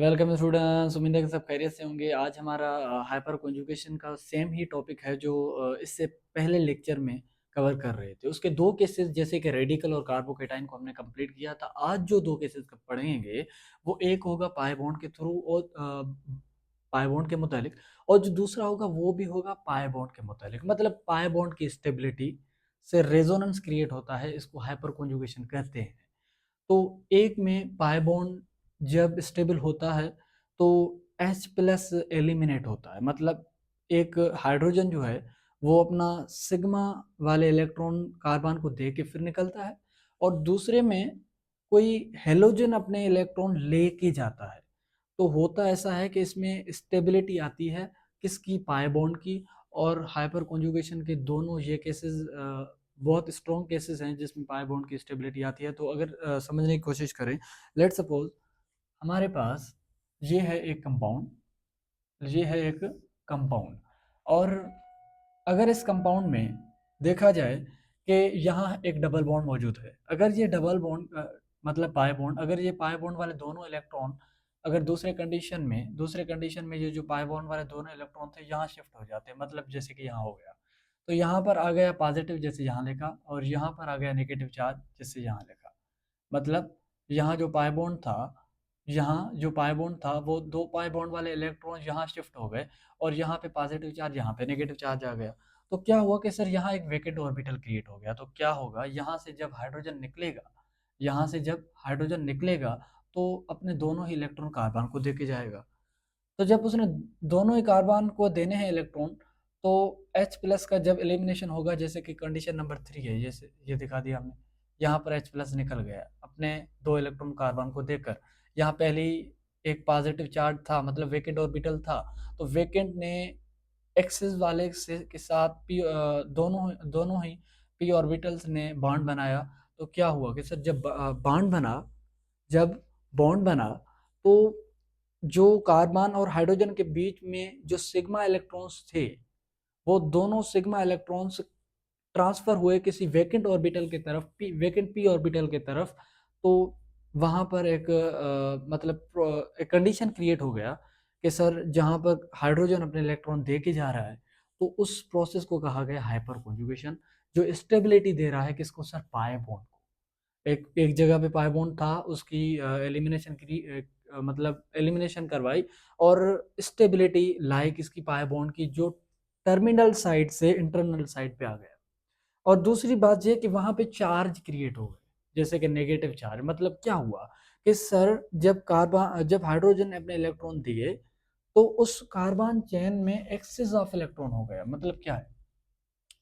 Welcome students. उम्मीद है कि सब खैरियत से होंगे। आज हमारा हाइपर कॉन्जुगेशन का सेम ही टॉपिक है जो इससे पहले लेक्चर में कवर कर रहे थे। उसके दो केसेस जैसे कि रेडिकल और कार्बोकेटाइन को हमने कंप्लीट किया था। आज जो दो केसेस पढ़ेंगे वो एक होगा पाई बॉन्ड के थ्रू और पाई बॉन्ड के मुतालिक, और जो दूसरा होगा वो भी होगा पाई बॉन्ड के मुतालिक। मतलब पाई बॉन्ड की स्टेबिलिटी से रेजोनेंस क्रिएट होता है, इसको हाइपर कॉन्जुगेशन कहते हैं। तो एक में पाई बॉन्ड जब स्टेबल होता है तो H प्लस एलिमिनेट होता है। मतलब एक हाइड्रोजन जो है वो अपना सिग्मा वाले इलेक्ट्रॉन कार्बन को दे के फिर निकलता है, और दूसरे में कोई हेलोजन अपने इलेक्ट्रॉन लेके जाता है। तो होता ऐसा है कि इसमें स्टेबिलिटी आती है किसकी, पाई बॉन्ड की। और हाइपर कॉन्जुगेशन के दोनों ये केसेस बहुत स्ट्रॉन्ग केसेस हैं जिसमें पाई बॉन्ड की स्टेबिलिटी आती है। तो अगर समझने की कोशिश करें, लेट सपोज हमारे पास ये है एक कंपाउंड, ये है एक कंपाउंड, और अगर इस कंपाउंड में देखा जाए कि यहाँ एक डबल बॉन्ड मौजूद है। अगर ये डबल बॉन्ड मतलब पाई बॉन्ड, अगर ये पाई बॉन्ड वाले दोनों इलेक्ट्रॉन अगर दूसरे कंडीशन में ये जो पाई बॉन्ड वाले दोनों इलेक्ट्रॉन थे यहाँ शिफ्ट हो जाते हैं, मतलब जैसे कि यहाँ हो गया, तो यहाँ पर आ गया पॉजिटिव जैसे यहाँ लिखा, और यहाँ पर आ गया नेगेटिव चार्ज जैसे यहाँ लिखा। मतलब यहाँ जो पाई बॉन्ड था, यहाँ जो पाई बॉन्ड था वो दो पाई बॉन्ड वाले इलेक्ट्रॉन यहाँ शिफ्ट हो गए, और यहाँ पे पॉजिटिव चार्ज, यहाँ पे नेगेटिव चार्ज आ गया। तो क्या हुआ कि सर यहाँ एक वैकेंट ऑर्बिटल क्रिएट हो गया। तो क्या होगा, यहाँ से जब हाइड्रोजन निकलेगा, यहाँ से जब हाइड्रोजन निकलेगा तो अपने दोनों ही इलेक्ट्रॉन कार्बन को देके जाएगा। तो जब उसने दोनों ही कार्बन को देने हैं इलेक्ट्रॉन, तो H प्लस का जब एलिमिनेशन होगा, जैसे कि कंडीशन नंबर 3 है, जैसे ये दिखा दिया हमने, यहाँ पर H प्लस निकल गया अपने दो इलेक्ट्रॉन कार्बन को देकर। यहाँ पहले ही एक पॉजिटिव चार्ज था, मतलब वेकेंट ऑर्बिटल था, तो वेकेंट ने एक्सिस वाले से के साथ दोनों दोनों ही पी ऑर्बिटल्स ने बॉन्ड बनाया। तो क्या हुआ कि सर जब बॉन्ड बना, जब बॉन्ड बना, तो जो कार्बन और हाइड्रोजन के बीच में जो सिग्मा इलेक्ट्रॉन्स थे, वो दोनों सिग्मा इलेक्ट्रॉन्स ट्रांसफर हुए किसी वैकेंट ऑर्बिटल की तरफ, वैकेंट पी ऑर्बिटल की तरफ। तो वहां पर एक मतलब एक कंडीशन क्रिएट हो गया कि सर जहां पर हाइड्रोजन अपने इलेक्ट्रॉन दे के जा रहा है, तो उस प्रोसेस को कहा गया हाइपर कॉन्जुगेशन, जो स्टेबिलिटी दे रहा है किसको, सर पाई बॉन्ड को। एक एक जगह पे पाई बॉन्ड था, उसकी एलिमिनेशन की मतलब एलिमिनेशन करवाई, और स्टेबिलिटी लाई किसकी, पाई बॉन्ड की, जो टर्मिनल साइड से इंटरनल साइड पे आ गया। और दूसरी बात ये कि वहां पे चार्ज क्रिएट हो गए, जैसे कि नेगेटिव चार्ज। मतलब क्या हुआ कि सर जब हाइड्रोजन ने अपने इलेक्ट्रॉन दिए, तो उस कार्बन चेन में एक्सेस ऑफ इलेक्ट्रॉन हो गया। मतलब क्या है,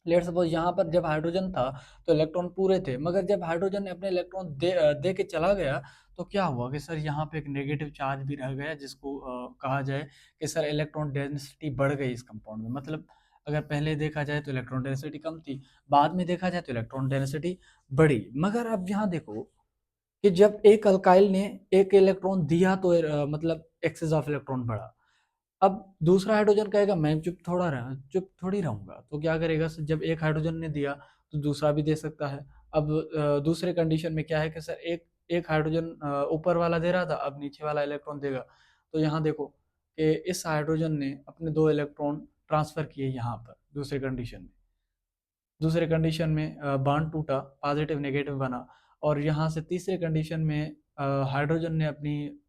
लेट सपोज यहाँ पर जब हाइड्रोजन था तो इलेक्ट्रॉन पूरे थे, मगर जब हाइड्रोजन ने अपने इलेक्ट्रॉन दे के चला गया, तो क्या हुआ कि सर यहाँ पे एक नेगेटिव चार्ज भी रह गया, जिसको कहा जाए कि सर इलेक्ट्रॉन डेंसिटी बढ़ गई इस कंपाउंड में। मतलब अगर पहले देखा जाए तो इलेक्ट्रॉन डेंसिटी कम थी, बाद में देखा जाए तो इलेक्ट्रॉन डेंसिटी बढ़ी। मगर अब यहाँ देखो कि जब एक अल्काइल ने एक इलेक्ट्रॉन दिया तो मतलब एक्सेस ऑफ इलेक्ट्रॉन बढ़ा। अब दूसरा हाइड्रोजन कहेगा मैं चुप थोड़ी रहूंगा, तो क्या करेगा, जब एक हाइड्रोजन ने दिया तो दूसरा भी दे सकता है। अब दूसरे कंडीशन में क्या है कि सर एक एक हाइड्रोजन ऊपर वाला दे रहा था, अब नीचे वाला इलेक्ट्रॉन देगा। तो यहाँ देखो कि इस हाइड्रोजन ने अपने दो इलेक्ट्रॉन ट्रांसफर किए यहाँ पर दूसरे कंडीशन में बॉन्ड टूटा, पॉजिटिव नेगेटिव बना। और यहाँ से तीसरे कंडीशन में हाइड्रोजन ने अपनी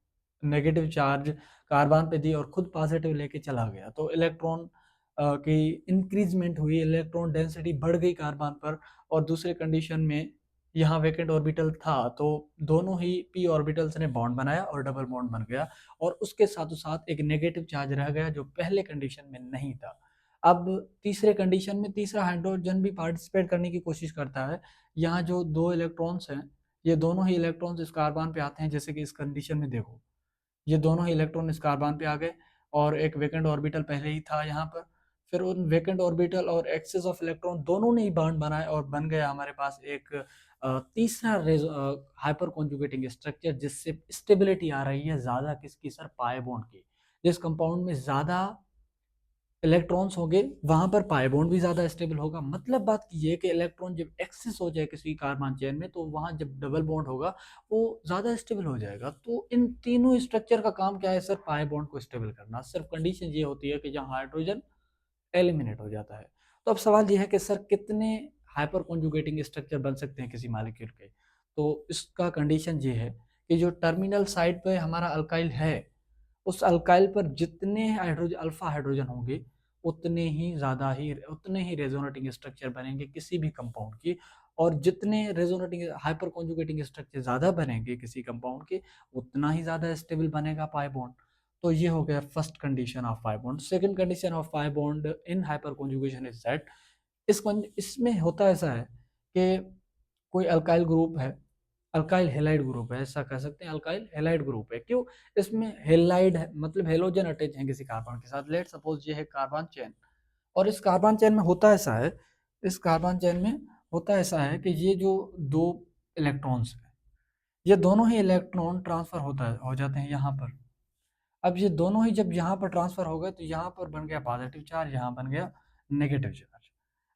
नेगेटिव चार्ज कार्बन पे दी और खुद पॉजिटिव लेके चला गया। तो इलेक्ट्रॉन की इंक्रीजमेंट हुई, इलेक्ट्रॉन डेंसिटी बढ़ गई कार्बन पर। और दूसरे कंडीशन में यहाँ वैकेंट ऑर्बिटल था, तो दोनों ही पी ऑर्बिटल्स ने बॉन्ड बनाया और डबल बॉन्ड बन गया, और उसके साथों साथ एक नेगेटिव चार्ज रह गया जो पहले कंडीशन में नहीं था। अब तीसरे कंडीशन में तीसरा हाइड्रोजन भी पार्टिसिपेट करने की कोशिश करता है। यहाँ जो दो इलेक्ट्रॉन्स हैं, ये दोनों ही इलेक्ट्रॉन्स इस कार्बन पे आते हैं, जैसे कि इस कंडीशन में देखो, ये दोनों ही इलेक्ट्रॉन इस कार्बन पे आ गए, और एक वैकेंट ऑर्बिटल पहले ही था यहाँ पर। फिर उन वैकेंट ऑर्बिटल और एक्सेस ऑफ इलेक्ट्रॉन दोनों ने ही बॉन्ड बनाए, और बन गया हमारे पास एक तीसरा हाइपर कॉन्जुगेटिंग स्ट्रक्चर, जिससे स्टेबिलिटी आ रही है ज़्यादा किसकी, सर पाई बॉन्ड की। जिस कंपाउंड में ज़्यादा इलेक्ट्रॉन्स होंगे वहां पर पाई बॉन्ड भी ज़्यादा स्टेबल होगा। मतलब बात ये है कि इलेक्ट्रॉन जब एक्सेस हो जाए किसी कार्बन चेन में तो वहां जब डबल बॉन्ड होगा वो ज़्यादा स्टेबल हो जाएगा। तो इन तीनों स्ट्रक्चर का काम क्या है सर? पाई बॉन्ड को स्टेबल करना। सिर्फ कंडीशन ये होती है कि जहाँ हाइड्रोजन एलिमिनेट हो जाता है। तो अब सवाल ये है कि सर कितने हाइपर कॉन्जुगेटिंग स्ट्रक्चर बन सकते हैं किसी मॉलिक्यूल के? तो इसका कंडीशन ये है कि जो टर्मिनल साइड पे हमारा अल्काइल है उस अल्काइल पर जितने हाइड्रोजन अल्फा हाइड्रोजन होंगे उतने ही रेजोनेटिंग स्ट्रक्चर बनेंगे किसी भी कंपाउंड की। और जितने रेजोनेटिंग हाइपर कॉन्जुगेटिंग स्ट्रक्चर ज़्यादा बनेंगे किसी कंपाउंड के उतना ही ज़्यादा स्टेबल बनेगा पाई बॉन्ड। तो ये हो गया first condition of pi bond. Second condition of pi bond in hyper conjugation is that इसमें होता ऐसा है कि कोई अल्काइल ग्रुप है, अल्काइल हेलाइड ग्रुप है, ऐसा कह सकते हैं अल्काइल हेलाइड ग्रुप है। क्यों? इसमें हेलाइड है मतलब हेलोजन अटैच है किसी कार्बन के साथ। लेट सपोज ये है कार्बन चेन और इस कार्बन चेन में होता ऐसा है, इस कार्बन चेन में होता ऐसा है कि ये जो दो इलेक्ट्रॉन्स हैं ये दोनों ही इलेक्ट्रॉन ट्रांसफर हो जाते हैं यहाँ पर। अब ये दोनों ही जब यहाँ पर ट्रांसफर हो गए तो यहाँ पर बन गया पॉजिटिव चार्ज, यहाँ बन गया नेगेटिव चार्ज।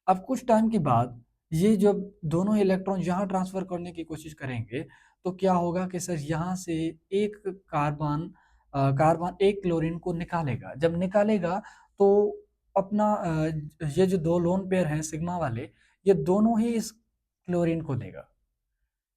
अब कुछ टाइम के बाद ये जब दोनों इलेक्ट्रॉन यहाँ ट्रांसफर करने की कोशिश करेंगे तो क्या होगा कि सर यहाँ से एक कार्बन कार्बन एक क्लोरीन को निकालेगा। जब निकालेगा तो अपना ये जो दो लोन पेयर हैं सिग्मा वाले ये दोनों ही इस क्लोरीन को देगा।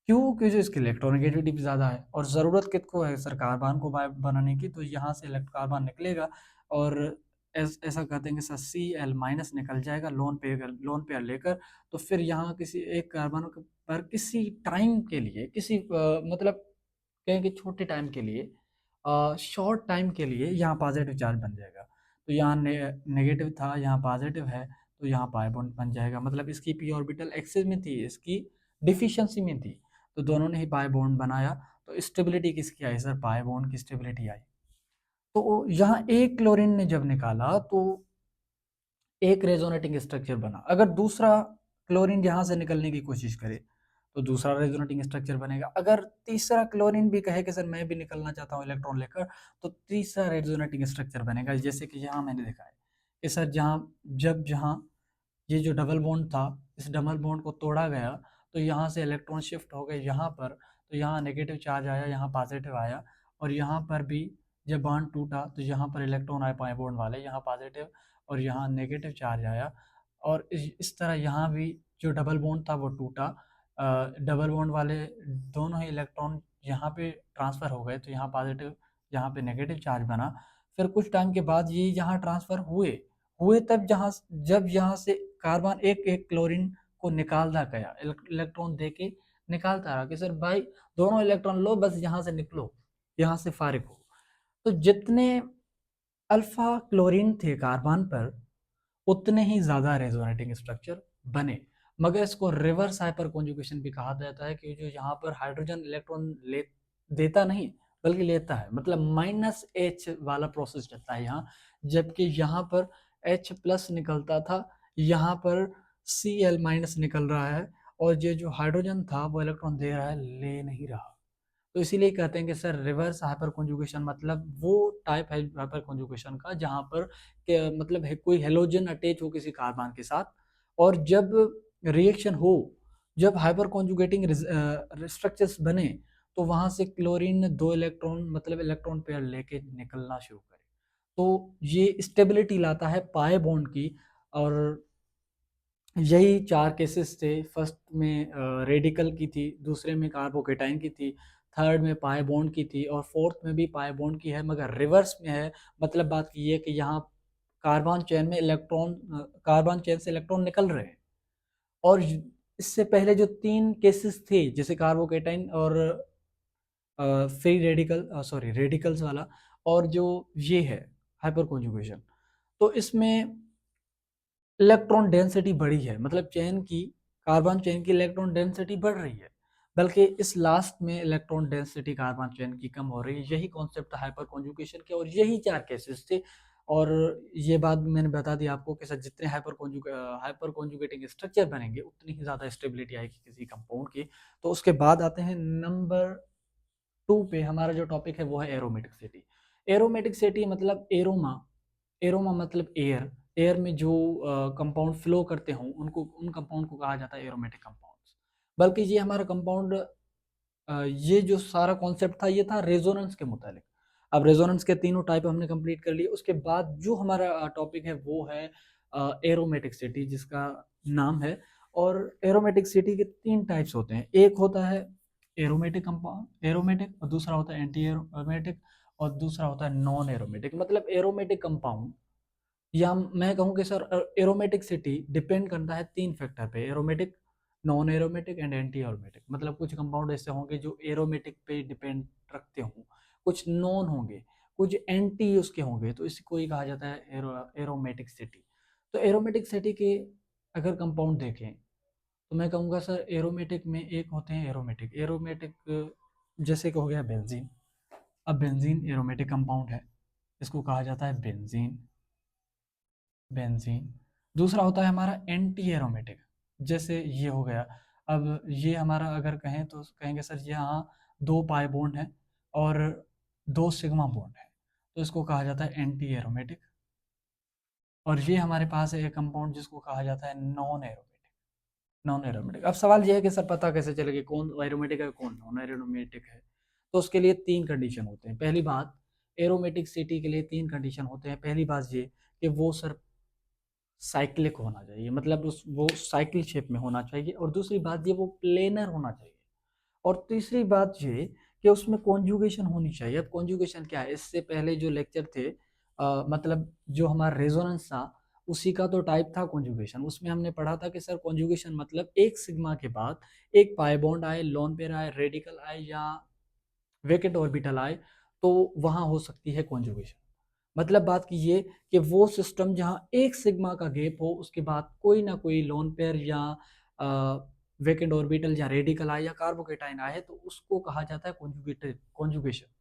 क्यों? क्योंकि इसकी इलेक्ट्रोनेगेटिविटी भी ज़्यादा है और ज़रूरत किसको है सर? कार्बन को बनाने की। तो यहाँ से कार्बन निकलेगा और ऐसा कहते हैं कि सर Cl- निकल जाएगा लोन पेयर लेकर। तो फिर यहाँ किसी एक कार्बन पर किसी टाइम के लिए मतलब कहें कि छोटे टाइम के लिए शॉर्ट टाइम के लिए यहाँ पॉजिटिव चार्ज बन जाएगा। तो यहाँ नेगेटिव था यहाँ पॉजिटिव है तो यहाँ पाई बॉन्ड बन जाएगा। मतलब इसकी पी ऑर्बिटल एक्सेस में थी, इसकी डिफिशियंसी में थी, तो दोनों ने ही पाई बॉन्ड बनाया। तो स्टेबिलिटी किसकी आई सर? पाई बॉन्ड की स्टेबिलिटी आई। तो यहाँ एक क्लोरीन ने जब निकाला तो एक रेजोनेटिंग स्ट्रक्चर बना। अगर दूसरा क्लोरीन यहाँ से निकलने की कोशिश करे तो दूसरा रेजोनेटिंग स्ट्रक्चर बनेगा। अगर तीसरा क्लोरीन भी कहे कि सर मैं भी निकलना चाहता हूँ इलेक्ट्रॉन लेकर तो तीसरा रेजोनेटिंग स्ट्रक्चर बनेगा। जैसे कि यहाँ मैंने देखा है कि सर जहाँ ये जो डबल बॉन्ड था इस डबल बॉन्ड को तोड़ा गया तो यहाँ से इलेक्ट्रॉन शिफ्ट हो गए यहाँ पर। तो यहाँ नेगेटिव चार्ज आया, यहाँ पॉजिटिव आया और यहाँ पर भी जब बॉन्ड टूटा तो यहाँ पर इलेक्ट्रॉन आए पाई बॉन्ड वाले, यहाँ पॉजिटिव और यहाँ नेगेटिव चार्ज आया। और इस तरह यहाँ भी जो डबल बॉन्ड था वो टूटा। डबल बॉन्ड वाले दोनों ही इलेक्ट्रॉन यहाँ पे ट्रांसफ़र हो गए तो यहाँ पॉजिटिव यहाँ पे नेगेटिव चार्ज बना। फिर कुछ टाइम के बाद ये यहाँ ट्रांसफ़र हुए तब जब यहाँ से कार्बन एक एक क्लोरीन को निकालता गया, इलेक्ट्रॉन दे के निकालता रहा कि सर भाई दोनों इलेक्ट्रॉन लो बस यहाँ से निकलो, यहाँ से फारिग हो। तो जितने अल्फा क्लोरीन थे कार्बन पर उतने ही ज़्यादा रेजोनेटिंग स्ट्रक्चर बने। मगर इसको रिवर्स हाइपर कॉन्जुगेशन भी कहा जाता है कि जो यहाँ पर हाइड्रोजन इलेक्ट्रॉन ले देता नहीं बल्कि लेता है, मतलब -H वाला प्रोसेस चलता है यहाँ। जबकि यहाँ पर H+ निकलता था, यहाँ पर Cl- निकल रहा है और ये जो हाइड्रोजन था वो इलेक्ट्रॉन दे रहा है, ले नहीं रहा। तो इसीलिए कहते हैं कि सर रिवर्स हाइपर कॉन्जुगेशन मतलब वो टाइप है हाइपर कॉन्जुगेशन का जहाँ पर मतलब है कोई हेलोजन अटैच हो किसी कार्बन के साथ और जब रिएक्शन हो, जब हाइपर कॉन्जुगेटिंग स्ट्रक्चर्स बने तो वहाँ से क्लोरीन दो इलेक्ट्रॉन मतलब इलेक्ट्रॉन पेयर लेके निकलना शुरू करे। तो ये स्टेबिलिटी लाता है पाई बॉन्ड की। और यही 4 केसेस थे। फर्स्ट में रेडिकल की थी, दूसरे में कार्बोकेटाइन की थी, थर्ड में पाई बॉन्ड की थी और फोर्थ में भी पाई बॉन्ड की है मगर रिवर्स में है। मतलब बात ये है कि यहाँ कार्बन चेन से इलेक्ट्रॉन निकल रहे हैं। और इससे पहले जो 3 केसेस थे जैसे कार्बोकेटाइन और फ्री रेडिकल्स वाला और जो ये है हाइपर कॉन्जुगेशन, तो इसमें इलेक्ट्रॉन डेंसिटी बढ़ी है, मतलब कार्बन चेन की इलेक्ट्रॉन डेंसिटी बढ़ रही है। बल्कि इस लास्ट में इलेक्ट्रॉन डेंसिटी कार्बन चेन की कम हो रही है। यही कॉन्सेप्ट हाइपर कॉन्जुगेशन के और यही 4 केसेस थे। और ये बात मैंने बता दी आपको कि सर जितने हाइपर कॉन्जुगेटिंग स्ट्रक्चर बनेंगे उतनी ही ज़्यादा स्टेबिलिटी आएगी किसी कंपाउंड की। तो उसके बाद आते हैं नंबर 2 पे। हमारा जो टॉपिक है वो है एरोमेटिकसिटी। एरोमेटिकसिटी मतलब एरोमा, एरोमा मतलब एयर, एयर में जो कंपाउंड फ्लो करते हों उन कंपाउंड को कहा जाता है एरोमेटिक कंपाउंड्स। बल्कि ये हमारा कंपाउंड ये जो सारा कॉन्सेप्ट था ये था रेजोनेंस के मुतालिक। अब रेजोनेंस के तीनों टाइप हमने कंप्लीट कर लिए। उसके बाद जो हमारा टॉपिक है वो है एरोमेटिसिटी, जिसका नाम है। और एरोमेटिसिटी के तीन टाइप्स होते हैं। एक होता है एरोमेटिक कंपाउंड एरोमेटिक, और दूसरा होता है एंटी एरोमेटिक, और दूसरा होता है नॉन एरोमेटिक। मतलब एरोमेटिक कंपाउंड, या मैं कहूँ कि सर एरोमेटिसिटी डिपेंड करता है तीन फैक्टर पे: aromatic, non aromatic and anti aromatic. मतलब कुछ कंपाउंड ऐसे होंगे जो एरोमेटिक पे डिपेंड रखते हों, कुछ नॉन होंगे, कुछ एंटी उसके होंगे, तो इसको ही कहा जाता है एरोमेटिसिटी। तो एरोमेटिसिटी के अगर कंपाउंड देखें तो मैं कहूँगा सर एरोमेटिक में एक होते हैं एरोमेटिक एरोमेटिक, जैसे कि हो गया बेंजीन। अब बेंजीन एरोमेटिक कंपाउंड है, इसको कहा जाता है बेंजीन। बेंजीन। दूसरा होता है हमारा एंटी एरोमेटिक, जैसे ये हो गया। अब ये हमारा अगर कहें तो कहेंगे सर यहाँ दो पाई बॉन्ड है और दो सिग्मा बॉन्ड है, तो इसको कहा जाता है एंटी एरोमेटिक। और ये हमारे पास है एक कंपाउंड जिसको कहा जाता है नॉन एरोमेटिक। Non aromatic. अब सवाल ये है कि सर पता कैसे चलेगा कौन एरोमेटिक है कौन नॉन एरोमेटिक है? तो उसके लिए तीन कंडीशन होते हैं। पहली बात, एरोमेटिक सिटी के लिए तीन कंडीशन होते हैं। पहली बात ये कि वो सर साइक्लिक होना चाहिए, मतलब उस वो साइकिल शेप में होना चाहिए। और दूसरी बात ये वो प्लेनर होना चाहिए। और तीसरी बात ये कि उसमें कॉन्जुगेशन होनी चाहिए। अब कॉन्जुगेशन क्या है? इससे पहले जो लेक्चर थे मतलब जो हमारा रेजोनेंस था उसी का तो टाइप था कॉन्जुगेशन। उसमें हमने पढ़ा था कि सर कॉन्जुगेशन मतलब एक सिग्मा के बाद एक पाई बॉन्ड आए, लोन पेयर आए, रेडिकल आए या वेकेंट ऑर्बिटल आए, तो वहां हो सकती है कॉन्जुगेशन। मतलब बात कीजिए कि वो सिस्टम जहाँ एक सिग्मा का गैप हो, उसके बाद कोई ना कोई लोन पेयर या वेकेंट ऑर्बिटल या रेडिकल आए या कार्बोकेटाइन आए, तो उसको कहा जाता है कॉन्जुगेटेड कॉन्जुगेशन।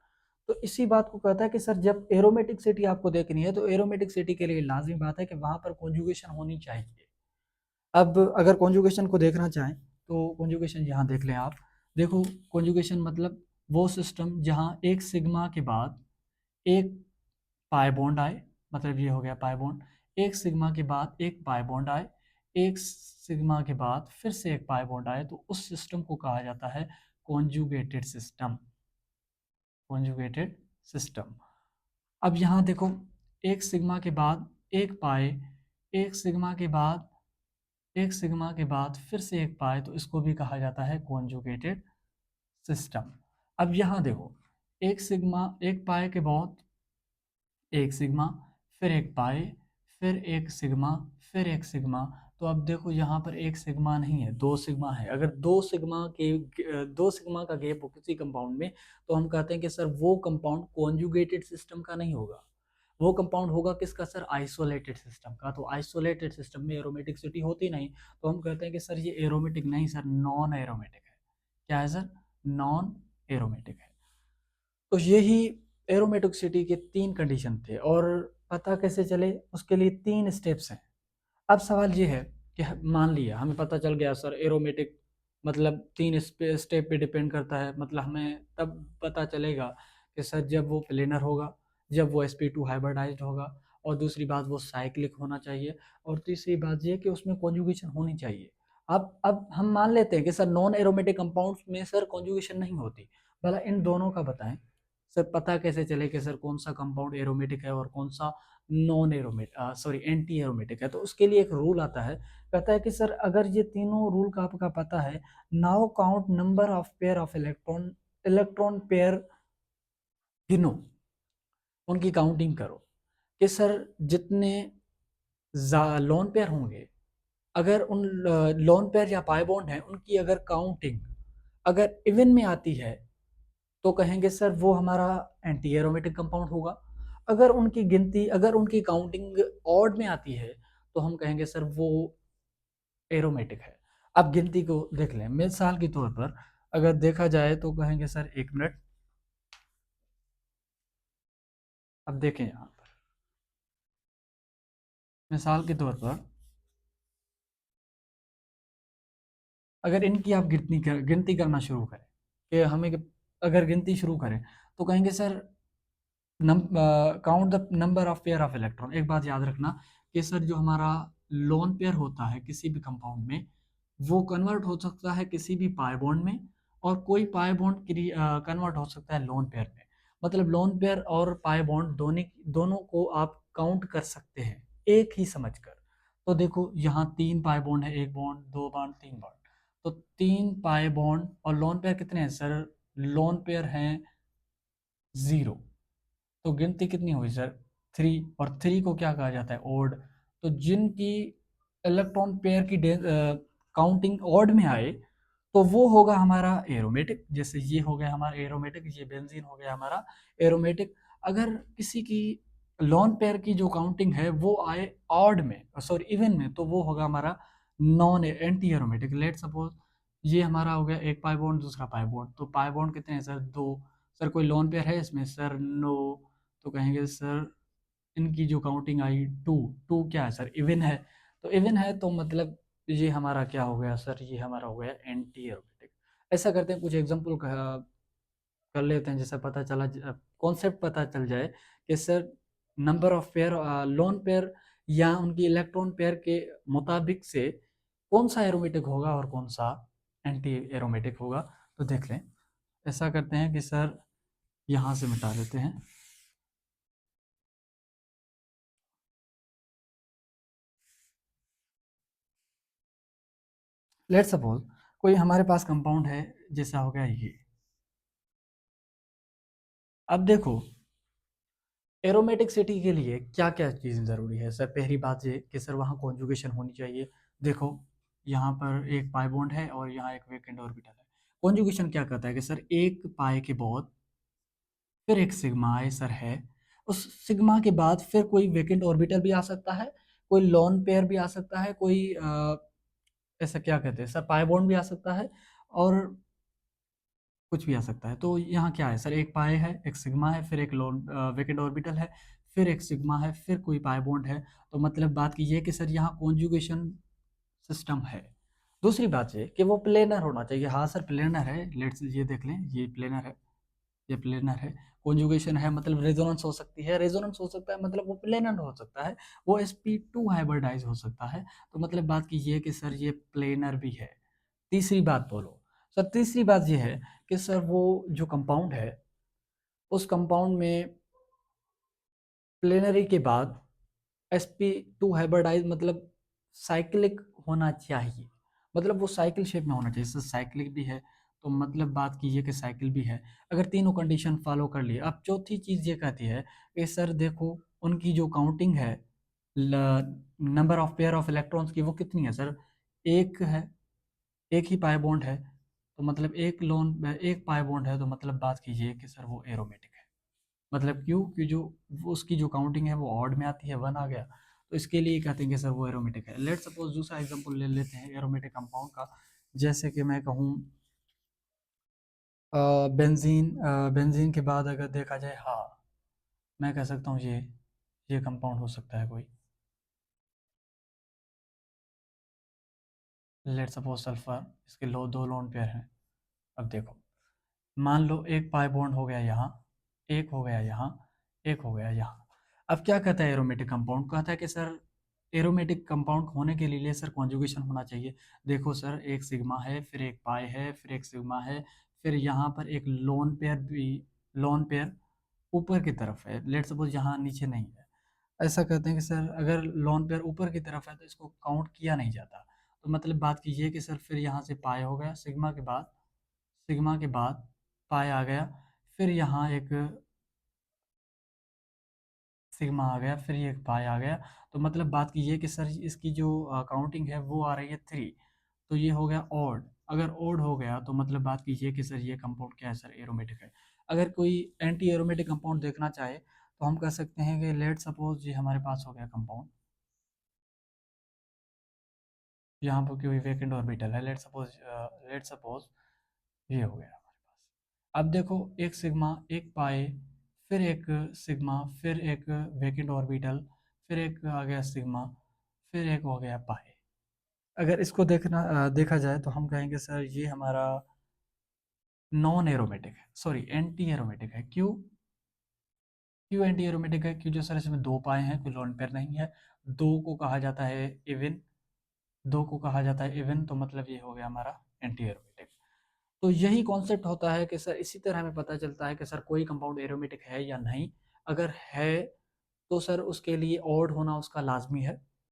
तो इसी बात को कहता है कि सर जब एरोमेटिक सिटी आपको देखनी है तो एरोमेटिक सिटी के लिए लाजमी बात है कि वहां पर कॉन्जुगेशन होनी चाहिए। अब अगर कॉन्जुगेशन को देखना चाहें तो कॉन्जुगेशन यहाँ देख लें आप। देखो, कॉन्जुगेशन मतलब वो सिस्टम जहाँ एक सिग्मा के बाद एक पाई बॉन्ड आए, मतलब ये हो गया पाई बॉन्ड। एक सिग्मा के बाद एक पाई बॉन्ड आए, एक सिग्मा के बाद फिर से एक पाई बॉन्ड आए, तो उस सिस्टम को कहा जाता है कॉन्जुगेटेड सिस्टम। Conjugated system. अब यहाँ देखो, एक सिग्मा के बाद एक पाए, एक सिग्मा के बाद एक सिग्मा के बाद फिर से एक पाए, तो इसको भी कहा जाता है कॉन्जुगेटेड सिस्टम। अब यहाँ देखो, एक सिग्मा एक पाए के बाद एक सिग्मा, फिर एक पाई, फिर एक सिग्मा, फिर एक सिग्मा। तो अब देखो यहाँ पर एक सिग्मा नहीं है, दो सिग्मा है। अगर दो सिग्मा का गैप हो किसी कंपाउंड में, तो हम कहते हैं कि सर वो कंपाउंड कॉन्जुगेटेड सिस्टम का नहीं होगा। वो कंपाउंड होगा किसका सर? आइसोलेटेड सिस्टम का। तो आइसोलेटेड सिस्टम में एरोमेटिसिटी होती नहीं, तो हम कहते हैं कि सर ये एरोमेटिक नहीं सर, नॉन एरोमेटिक है। क्या है सर? नॉन एरोमेटिक है। तो यही एरोमेटिसिटी के तीन कंडीशन थे। और पता कैसे चले उसके लिए तीन स्टेप्स हैं। अब सवाल ये है कि मान लिया हमें पता चल गया सर एरोमेटिक मतलब तीन स्टेप पे डिपेंड करता है। मतलब हमें तब पता चलेगा कि सर जब वो प्लेनर होगा, जब वो sp2 हाइब्रिडाइज्ड होगा, और दूसरी बात वो साइक्लिक होना चाहिए, और तीसरी बात ये कि उसमें कॉन्जुगेशन होनी चाहिए। अब हम मान लेते हैं कि सर नॉन एरोमेटिक कंपाउंड्स में सर कॉन्जुगेशन नहीं होती। भला इन दोनों का बताएं, सर पता कैसे चले कि सर कौन सा कंपाउंड एरोमेटिक है और कौन सा non aromatic sorry anti aromatic है? तो उसके लिए एक रूल आता है, कहता है कि सर अगर ये तीनों रूल का आपका पता है, now count number of pair of electron, electron pair गिनो, उनकी काउंटिंग करो कि सर जितने लोन पेयर होंगे, अगर उन लोन पेयर या पाई बॉन्ड हैं उनकी अगर काउंटिंग अगर इवन में आती है, तो कहेंगे सर वो हमारा एंटी एरोमेटिक कंपाउंड होगा। अगर उनकी काउंटिंग ऑड में आती है, तो हम कहेंगे सर वो एरोमेटिक है। अब गिनती को देख लें, मिसाल के तौर पर अगर देखा जाए तो कहेंगे सर एक मिनट। अब देखें यहाँ पर मिसाल के तौर पर अगर इनकी आप गिनती करना शुरू करें कि हमें अगर गिनती शुरू करें, तो कहेंगे sir count the number of pair of electron. एक बात याद रखना कि सर जो हमारा लोन पेयर होता है किसी भी कंपाउंड में, वो कन्वर्ट हो सकता है किसी भी पाई बॉन्ड में, और कोई पाई बॉन्ड कन्वर्ट हो सकता है लोन पेयर में। मतलब लोन पेयर और पाई बॉन्ड दोनों दोनों को आप काउंट कर सकते हैं एक ही समझकर। तो देखो यहाँ 3 पाई बॉन्ड है, 1 बॉन्ड, 2 बॉन्ड, 3 बॉन्ड। तो 3 पाई बॉन्ड और लोन पेयर कितने हैं सर? लोन पेयर हैं 0। तो गिनती कितनी हुई सर? 3। और 3 को क्या कहा जाता है? ओड। तो जिनकी इलेक्ट्रॉन पेयर की काउंटिंग ऑड में आए तो वो होगा हमारा एरोमेटिक। जैसे ये हो गया हमारा एरोमेटिक, ये बेंजीन हो गया हमारा एरोमेटिक। अगर किसी की लॉन पेयर की जो काउंटिंग है वो आए ऑड में, सॉरी इवन में, तो वो होगा हमारा non anti aromatic. Let suppose ये हमारा हो गया एक पाई बॉन्ड, दूसरा पाई बॉन्ड। तो पाई बॉन्ड कितने हैं सर? 2। सर कोई लॉन पेयर है इसमें सर? नो। तो कहेंगे सर इनकी जो काउंटिंग आई 2। 2 क्या है सर? इवन है। तो इवन है तो मतलब ये हमारा क्या हो गया सर? ये हमारा हो गया एंटी एरोमेटिक। ऐसा करते हैं, कुछ एग्जांपल कर लेते हैं, जैसे पता चला, कॉन्सेप्ट पता चल जाए कि sir number of pair lone pair या उनकी इलेक्ट्रॉन पेयर के मुताबिक से कौन सा एरोमेटिक होगा और कौन सा एंटी एरोमेटिक होगा। तो देख लें। ऐसा करते हैं कि सर यहाँ से मिटा लेते हैं। लेट सपोज कोई हमारे पास कंपाउंड है, जैसा हो गया ये। अब देखो एरोमेटिक के लिए क्या क्या चीज़ें ज़रूरी है सर? पहली बात ये कि सर वहाँ कॉन्जुगेशन होनी चाहिए। देखो यहाँ पर एक पाई बॉन्ड है और यहाँ एक वेकेंट ऑर्बिटल है। कॉन्जुगेशन क्या कहता है कि सर एक पाई के बाद फिर एक सिग्मा आई सर है, उस सिग्मा के बाद फिर कोई वेकेंट ऑर्बिटल भी आ सकता है, कोई लॉन पेयर भी आ सकता है, कोई ऐसा क्या कहते हैं सर, पाई बॉन्ड भी आ सकता है, और कुछ भी आ सकता है। तो यहाँ क्या है सर? एक पाई है, एक सिग्मा है, फिर एक लोन वेकेंट ऑर्बिटल है, फिर एक सिग्मा है, फिर कोई पाई बॉन्ड है। तो मतलब बात की ये कि सर यहाँ कॉन्जुगेशन सिस्टम है। दूसरी बात ये कि वो प्लेनर होना चाहिए। हाँ सर प्लेनर है, लेट्स ये देख लें, ये प्लेनर है, ये प्लेनर है। कॉन्जुगेशन है मतलब रेजोनेंस हो सकती है, रेजोनेंस हो सकता है मतलब वो प्लेनर हो सकता है, वो sp2 हाइब्रिडाइज हो सकता है। तो मतलब बात की ये कि सर ये प्लेनर भी है। तीसरी बात बोलो सर। तीसरी बात ये है कि सर वो जो कंपाउंड है उस कंपाउंड में प्लेनरी के बाद sp2 हाइब्रिडाइज मतलब साइक्लिक होना चाहिए। मतलब वो साइकिल शेप में होना चाहिए सर, साइक्लिक भी है। तो मतलब बात कीजिए कि साइकिल भी है। अगर तीनों कंडीशन फॉलो कर लिए, अब चौथी चीज़ ये कहती है कि सर देखो उनकी जो काउंटिंग है number of pair of electrons की, वो कितनी है सर? एक है, एक ही पाई बॉन्ड है। तो मतलब एक पाई बॉन्ड है, तो मतलब बात कीजिए कि सर वो एरोमेटिक है। मतलब क्यों? कि जो उसकी जो काउंटिंग है वो ऑड में आती है, 1 आ गया। तो इसके लिए कहते हैं कि सर वो एरोमेटिक है। लेट सपोज दूसरा एग्जांपल ले लेते हैं एरोमेटिक कंपाउंड का। जैसे कि मैं कहूँ बेंजीन। बेंजीन के बाद अगर देखा जाए, हाँ मैं कह सकता हूँ ये कंपाउंड हो सकता है कोई। लेट सपोज सल्फर, इसके दो लोन पेयर हैं। अब देखो मान लो एक पाई बॉन्ड हो गया यहाँ, एक हो गया यहाँ, एक हो गया यहाँ। अब क्या कहता है एरोमेटिक कंपाउंड? कहता है कि सर एरोमेटिक कंपाउंड होने के लिए सर कॉन्जुगेशन होना चाहिए। देखो सर एक सिग्मा है, फिर एक पाई है, फिर एक सिग्मा है, फिर यहाँ पर एक लोन पेयर भी, लोन पेयर ऊपर की तरफ है। लेट सपोज यहाँ नीचे नहीं है। ऐसा कहते हैं कि सर अगर लोन पेयर ऊपर की तरफ है तो इसको काउंट किया नहीं जाता। तो मतलब बात कीजिए कि सर फिर यहाँ से पाई हो गया, सिग्मा के बाद पाई आ गया, फिर यहाँ एक सिग्मा आ गया, फिर ये एक पाई आ गया। तो मतलब बात की ये कि सर इसकी जो काउंटिंग है वो आ रही है 3। तो ये हो गया ऑड। अगर ऑड हो गया तो मतलब बात कीजिए कि सर ये कंपाउंड क्या है सर? एरोमेटिक है। अगर कोई एंटी एरोमेटिक कंपाउंड देखना चाहे तो हम कह सकते हैं कि लेट सपोज ये हमारे पास हो गया कंपाउंड, यहाँ पर कोई वेकेंट ऑर्बिटल है। लेट सपोज ये हो गया हमारे पास। अब देखो एक सिग्मा, एक पाई, फिर एक सिग्मा, फिर एक वेकेंट ऑर्बिटल, फिर एक आ गया सिग्मा, फिर एक हो गया पाई। अगर इसको देखा जाए तो हम कहेंगे सर ये हमारा नॉन एरोमेटिक है, सॉरी एंटी एरोमेटिक है। क्यों? क्यों एंटी एरोमेटिक है? क्यों? जो सर इसमें दो पाए हैं, कोई लोन पेयर नहीं है। दो को कहा जाता है इवन, दो को कहा जाता है इवन, तो मतलब ये हो गया हमारा एंटी एरोमेटिक। तो यही कॉन्सेप्ट होता है कि सर इसी तरह हमें पता चलता है कि सर कोई कंपाउंड एरोमेटिक है या नहीं। अगर है तो सर उसके लिए ऑड होना उसका लाजमी है,